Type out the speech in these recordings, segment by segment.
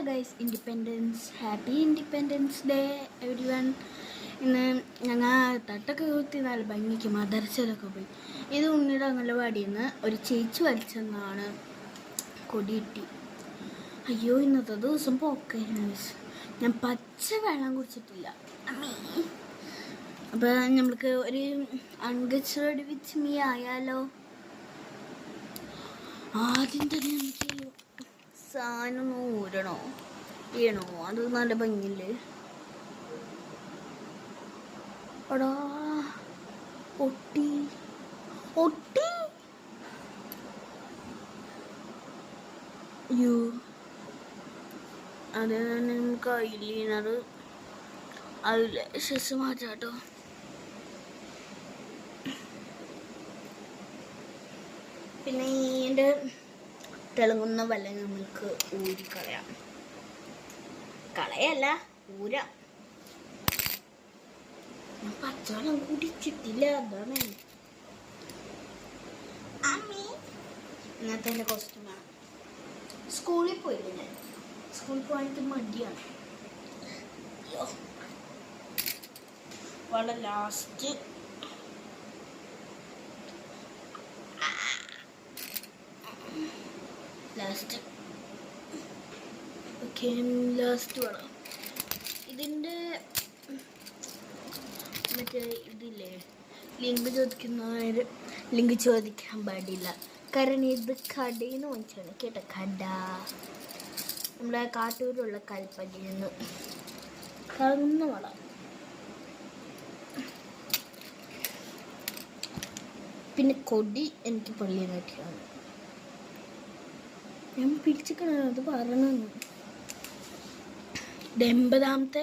Guys, happy independence day every one. ഇന്ന് ഞങ്ങൾ തട്ടൊക്കെ കുത്തി നല്ല ഭംഗിക്ക് മദർസയിലൊക്കെ പോയി. ഇത് ഉണ്ണിയുടെ അംഗനവാടിയിൽ നിന്ന് ഒരു ചേച്ചി വലിച്ചെന്നാണ് കൊടി കിട്ടി. അയ്യോ, ഇന്നത്തെ ദിവസം പോക്കായിരുന്നു ഗൈസ്. ഞാൻ പച്ച വെള്ളം കുടിച്ചിട്ടില്ല. അപ്പോൾ നമ്മൾക്ക് ഒരു അൺഗച്ചേർഡ് വിത്ത് മീ ആയാലോ? ആദ്യം തന്നെ നമുക്ക് സാധനം ഊരണോ ചെയ്യണോ? അത് നല്ല ഭംഗിയില്ലേ? എടാ ഒട്ടി ഒട്ടി യു അത് കയ്യിലിരുന്നത് അതിലെ ശേഷം മാറ്റാട്ടോ. പിന്നെ ഇതിൻ്റെ തിളങ്ങുന്ന വെള്ളം നമ്മൾക്ക് ഊരിക്കളയാം. കളയല്ല, ഊരാം. ഞാൻ പച്ചവെള്ളം കുടിച്ചിട്ടില്ല, അതാണ്. ഇന്നത്തെ എൻ്റെ കോസ്റ്റ്യൂമാണ്. സ്കൂളിൽ പോയില്ല ഞാൻ. സ്കൂളിൽ പോകാനായിട്ട് മടിയാണ്. വളരെ ലാസ്റ്റ് വേണം. ഇതിൻ്റെ മറ്റേ ഇതില്ലേ, ലിങ്ക് ചോദിക്കാൻ പാടില്ല. കാരണം ഇത് കടയിൽ നിന്ന് വാങ്ങിച്ചാണ് കേട്ടോ. കട നമ്മുടെ കാട്ടൂരിലുള്ള കൽപ്പനയിൽ നിന്ന് കറങ്ങുന്ന വളം. പിന്നെ കൊടി എനിക്ക് പള്ളിയിൽ നിന്ന് കിട്ടിയാണ്. ഞാൻ പിടിച്ചിരിക്കണം, അത് പറഞ്ഞു. 80ാമത്തെ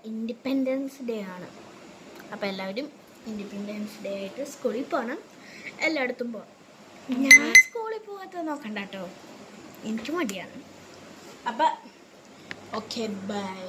ഇൻഡിപെൻഡൻസ് ഡേ ആണ്. അപ്പോൾ എല്ലാവരും ഇൻഡിപെൻഡൻസ് ഡേ ആയിട്ട് സ്കൂളിൽ പോകണം, എല്ലായിടത്തും പോകണം. ഞാൻ സ്കൂളിൽ പോകാത്ത നോക്കണ്ട കേട്ടോ, എനിക്ക് മടിയാണ്. അപ്പം ഓക്കെ, ബൈ.